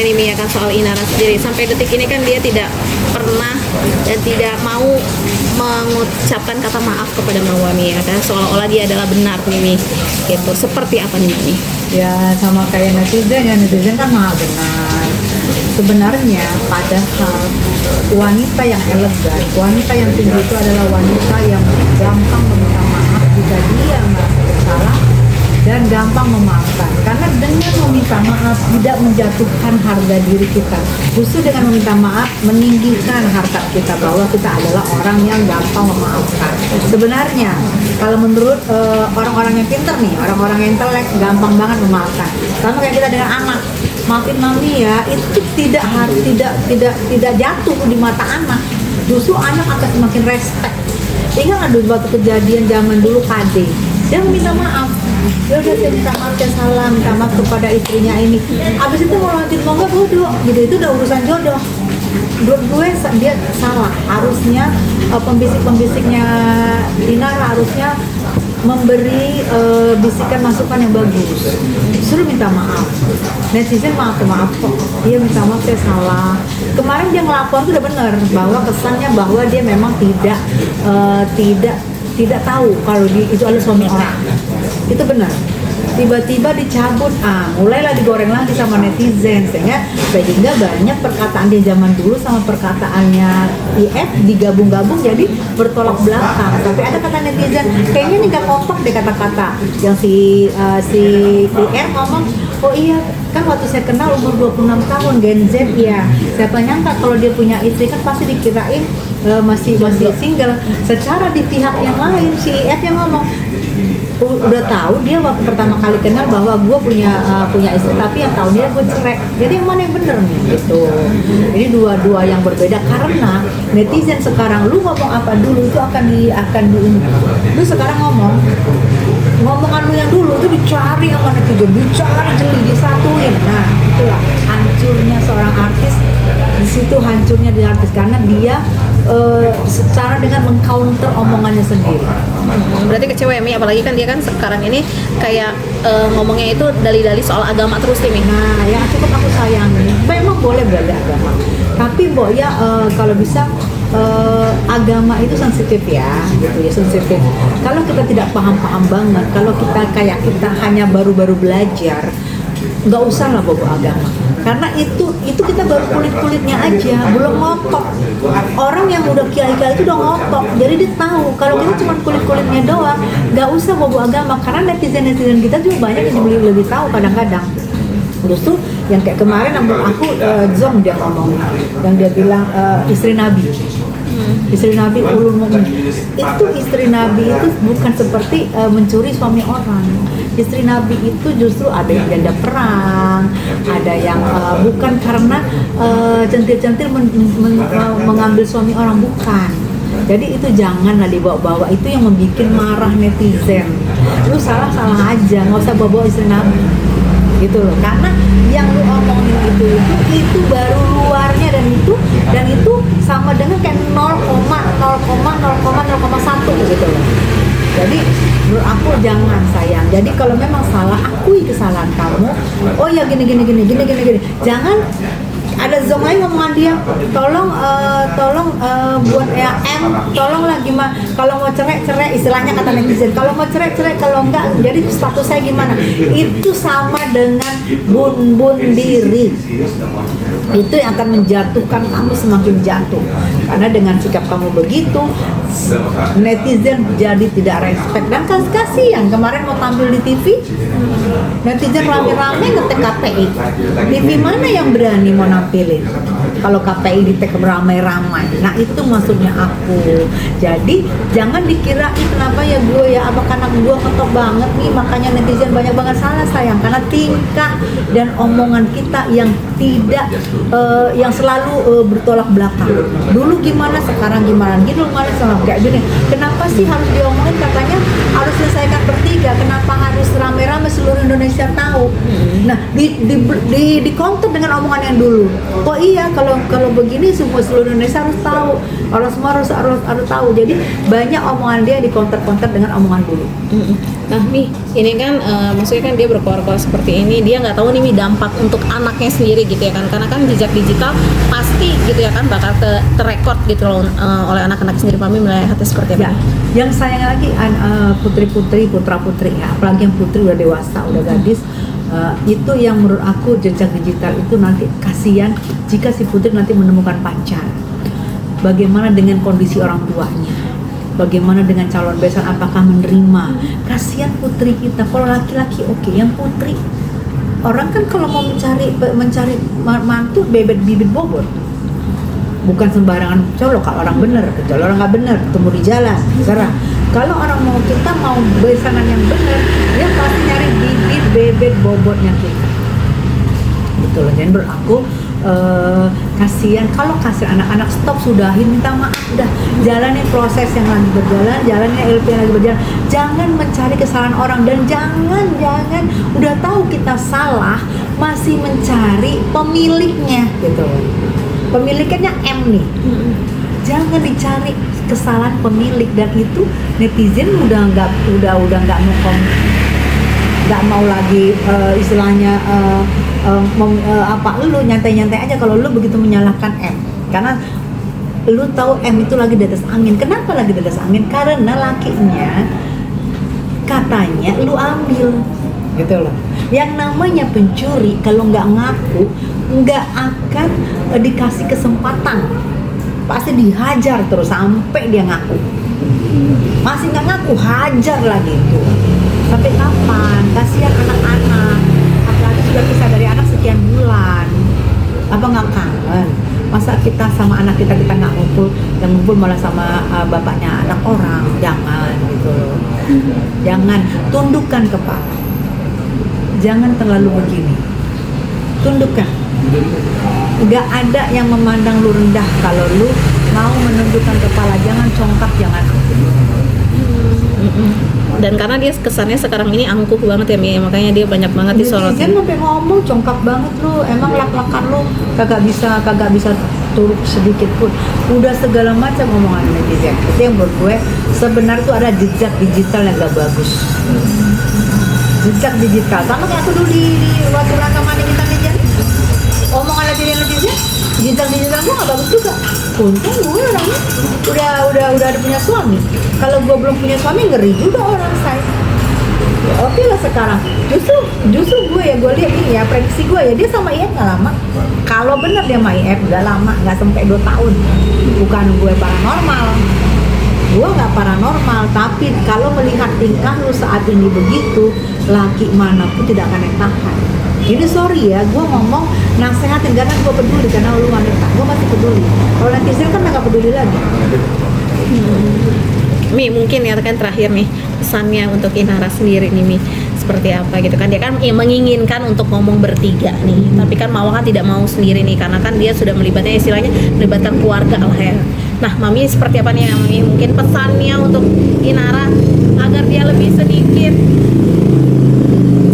nih Mi ya kan soal Inara sendiri. Sampai detik ini kan dia tidak pernah dan tidak mau mengucapkan kata maaf kepada Mawami ya kan, seolah-olah dia adalah benar nih Mi. Gitu. Seperti apa nih Mi? Ya sama kayak netizen ya, netizen kan maha benar. Sebenarnya padahal wanita yang elegan, wanita yang tinggi itu adalah wanita yang gampang meminta maaf jika dia merasa bersalah dan gampang memaafkan. Karena dengan meminta maaf tidak menjatuhkan harga diri kita. Justru dengan meminta maaf meninggikan harkat kita bahwa kita adalah orang yang gampang memaafkan. Sebenarnya kalau menurut orang-orang yang pintar nih, orang-orang yang intelek, gampang banget memaafkan. Sama kayak kita dengan anak. Maafin mami ya, itu tidak jatuh di mata anak. Justru anak akan semakin respect. Ingat ada waktu kejadian zaman dulu KD, dia meminta maaf. Dia udah minta maaf, ya salah, minta maaf kepada istrinya ini. Abis itu mau lanjut mau nggak bodoh, gitu itu udah urusan jodoh. Menurut gue dia salah. Harusnya pembisik-pembisiknya Dinara harusnya memberi bisikan masukan yang bagus. Suruh minta maaf. Netizen maaf kok. Dia minta maaf, saya salah. Kemarin dia ngelapor itu udah benar bahwa kesannya bahwa dia memang tidak tahu kalau itu adalah suami orang. Itu benar. Tiba-tiba dicabut, mulailah digoreng lagi sama netizen sehingga banyak perkataan dia zaman dulu sama perkataannya IF digabung-gabung jadi bertolak belakang. Tapi ada kata netizen, kayaknya ini gak kompak deh kata-kata yang si IR ngomong, oh iya kan waktu saya kenal umur 26 tahun Gen Z ya, siapa nyangka kalau dia punya istri kan pasti dikirain masih single. Secara di pihak yang lain si IF yang ngomong, udah tahu dia waktu pertama kali kenal bahwa gue punya istri, tapi yang tahu dia gue cerai. Jadi yang mana yang bener nih gitu. Ini dua yang berbeda karena netizen sekarang lu ngomong apa dulu itu akan di lu sekarang ngomongan lu yang dulu itu dicari sama netizen, dicari jeli, disatuin. Nah itulah hancurnya seorang artis. Di situ hancurnya di artis karena dia secara dengan mengcounter omongannya sendiri. Berarti kecewa ya Mi, apalagi kan dia kan sekarang ini kayak ngomongnya itu dalih-dalih soal agama terus nih Mi. Nah yang cukup aku sayangi, memang boleh beda agama, tapi ya kalau bisa agama itu sensitif ya, gitu ya, sensitif. Kalau kita tidak paham banget, kalau kita hanya baru-baru belajar, nggak usah lah bawa agama, karena itu kita baru kulitnya aja, belum ngotok. Orang yang udah kiai itu udah ngotok, jadi dia tahu. Kalau kita cuma kulitnya doang, nggak usah bawa agama, karena netizen kita juga banyak yang lebih tahu kadang-kadang. Justru yang kayak kemarin menurut aku Zong dia ngomong, yang dia bilang istri Nabi. Istri Nabi ulul mu'min. Itu istri Nabi itu bukan seperti mencuri suami orang. Istri Nabi itu justru ada yang janda perang, ada yang bukan karena centil-centil mengambil suami orang, bukan. Jadi itu janganlah dibawa-bawa, itu yang membuat marah netizen. Lu salah aja, nggak usah bawa istri Nabi. Gitu loh, karena yang lu omongin itu baru luarnya, dan itu sama dengan kayak 0,1 gitu loh. Jadi menurut aku jangan sayang. Jadi kalau memang salah, akui kesalahan kamu. Oh ya gini. Jangan ada Zong lain ngomongan dia, tolong buat tolonglah gimana kalau mau cerai, istilahnya kata netizen, kalau mau cerai, kalau enggak jadi status saya gimana. Itu sama dengan bun diri, itu yang akan menjatuhkan kamu semakin jatuh, karena dengan sikap kamu begitu netizen jadi tidak respect. Dan kasihan kemarin mau tampil di TV, netizen rame-rame ngetek KPI. TV mana yang berani mau nampilin kalau KPI ditek ramai-ramai? Nah itu maksudnya aku. Jadi jangan dikira kenapa ya gue ya, apa karena gue ngetok banget nih makanya netizen banyak banget. Salah sayang, karena tingkah dan omongan kita yang tidak yang selalu bertolak belakang. Dulu gimana, sekarang gimana, kayak gini. Kenapa sih harus diomongin, katanya harus selesaikan bertiga, kenapa harus rame-rame seluruh Indonesia tahu? Nah di counter dengan omongan yang dulu. Oh iya, kalau begini semua seluruh Indonesia harus tahu. Orang semua harus tahu. Jadi banyak omongan dia di counter dengan omongan dulu. Nah nih, ini kan maksudnya kan dia berkoar-koar seperti ini, dia nggak tahu nih Mi, dampak untuk anaknya sendiri gitu ya kan, karena kan jejak digital pasti gitu ya kan bakal terekord gitu loh oleh anak-anak sendiri. Mami melihatnya seperti apa? Ya, yang sayang lagi putri-putri, putra-putri ya, apalagi yang putri udah dewasa, udah gadis, itu yang menurut aku jejak digital itu nanti kasihan jika si putri nanti menemukan pacar. Bagaimana dengan kondisi orang tuanya? Bagaimana dengan calon besan, apakah menerima? Kasihan putri kita. Kalau laki-laki oke, yang putri orang kan kalau mau mencari mantu bebet bibit bobot. Bukan sembarangan colok kalau orang bener, kecuali orang nggak bener, ketemu di jalan, serah. Kalau orang kita mau besanan yang bener, dia pasti nyari bibit bebet bobotnya kita. Betul. Jadi menurut aku kasihan, kalau kasih anak-anak stop, sudahin, minta maaf, udah jalani proses yang lagi berjalan, jalani LP yang lagi berjalan, jangan mencari kesalahan orang, dan jangan udah tahu kita salah masih mencari pemiliknya gitu. Pemiliknya M nih, jangan dicari kesalahan pemilik, dan itu netizen udah nggak mau lagi istilahnya lu nyantai-nyantai aja kalau lu begitu menyalahkan M, karena lu tahu M itu lagi di atas angin. Kenapa lagi di atas angin? Karena lakinya katanya lu ambil gitu loh. Yang namanya pencuri kalau nggak ngaku nggak akan dikasih kesempatan, pasti dihajar terus sampai dia ngaku. Masih nggak ngaku, hajar lagi itu. Sampai kapan? Kasihan anak-anak, apalagi sudah pisah dari anak sekian bulan. Apa nggak kangen? Masa kita sama anak kita nggak ngumpul, yang ngumpul malah sama bapaknya anak orang? Jangan gitu loh. Jangan, tundukkan kepala. Jangan terlalu begini. Tundukkan. Nggak ada yang memandang lu rendah kalau lu mau menundukkan kepala. Jangan congkak, jangan. Dan karena dia kesannya sekarang ini angkuh banget ya Mi, makanya dia banyak banget disorotin. Netizen sampai ngomong congkak banget lu, emang lak-lakan lu kagak bisa turut sedikit pun. Udah segala macam omongan netizen. Itu yang menurut gue sebenarnya tuh ada jejak digital yang gak bagus. Jejak digital sama kayak aku dulu di waktu rekaman kita netizen. Omongan netizen, jejak digital gue gak bagus juga. Untung gue orangnya udah ada punya suami. Kalau gue belum punya suami, ngeri juga orang saya. Ya, oke lah sekarang. Justru gue lihat ini ya, prediksi gue ya, dia sama IF nggak lama. Kalau bener dia sama IF nggak lama, nggak sampai 2 tahun. Bukan gue paranormal. Gue nggak paranormal, tapi kalau melihat tingkah lu saat ini begitu, laki manapun tidak akan yang tahan. Ini sorry ya, gue ngomong nasehatin karena gue peduli, karena lu wanita, gue masih peduli. Kalau netizen kan nggak peduli lagi. Mi, mungkin ya kan terakhir nih pesannya untuk Inara sendiri nih Mi, seperti apa gitu kan, dia kan menginginkan untuk ngomong bertiga nih, tapi kan Mawar kan tidak mau sendiri nih, karena kan dia sudah melibatkan keluarga lah ya. Nah Mami seperti apa nih Mami, mungkin pesannya untuk Inara agar dia lebih sedikit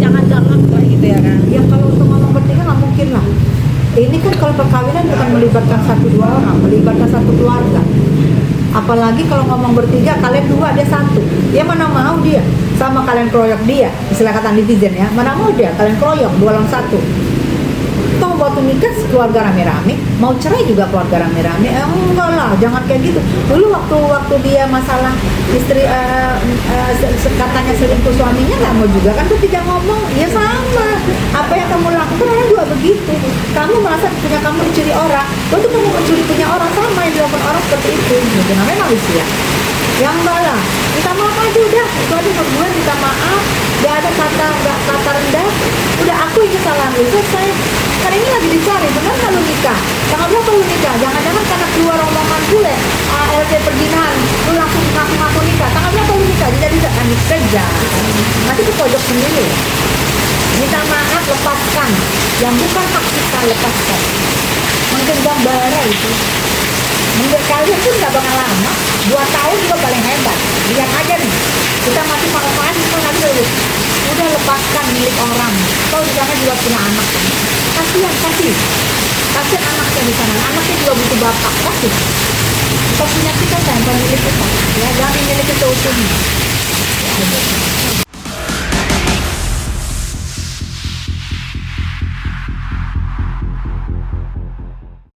jangan ganggu lah gitu ya kan. Ya kalau untuk ngomong bertiga nggak mungkin lah. Ini kan kalau perkawinan bukan melibatkan 1-2 orang, melibatkan satu keluarga. Apalagi kalau ngomong bertiga, kalian 2 dia 1. Dia mana mau dia sama kalian keroyok dia, istilah kata netizen ya, mana mau dia kalian keroyok 2 lawan 1. Toh waktu nikah keluarga rame-rame, mau cerai juga keluarga rame-rame. Enggak lah, jangan kayak gitu. Dulu waktu dia masalah istri katanya selingkuh suaminya, nggak mau juga kan ketika ngomong, ya sama. Apa yang kamu lakukan orang juga begitu. Kamu merasa punya kamu dicuri orang, waktu kamu mencuri punya orang, sama yang dilakukan orang seperti itu. Itu namanya manusia. Yang enggak lah, minta maaf aja udah. Itu aja menurut gue, minta maaf. Gak ada kata rendah. Udah aku ini kesalahan lu, selesai. Karena ini lagi dicari, benar nggak lu nikah? Tanggal berapa lu nikah? Jangan-jangan karena keluar omongan gue, ALT perjinahan, lu langsung ngaku nikah. Tanggal berapa lu nikah? Jadi tidak akan kerja. Nanti ke pojok sendiri. Minta maaf, lepaskan. Yang bukan hak kita, lepaskan. Menggenggam bara itu. Menurut kalian pun gak bakal lama, 2 tahun juga paling hebat. Lihat aja nih, kita mati manfaat, kita nanti udah lepaskan milik orang. Kalau di sana juga punya anak kan, kasihan anaknya di sana, anaknya juga butuh bapak, kasih menyaksikan kan pemilik kita ya, jangan milik itu utuhnya.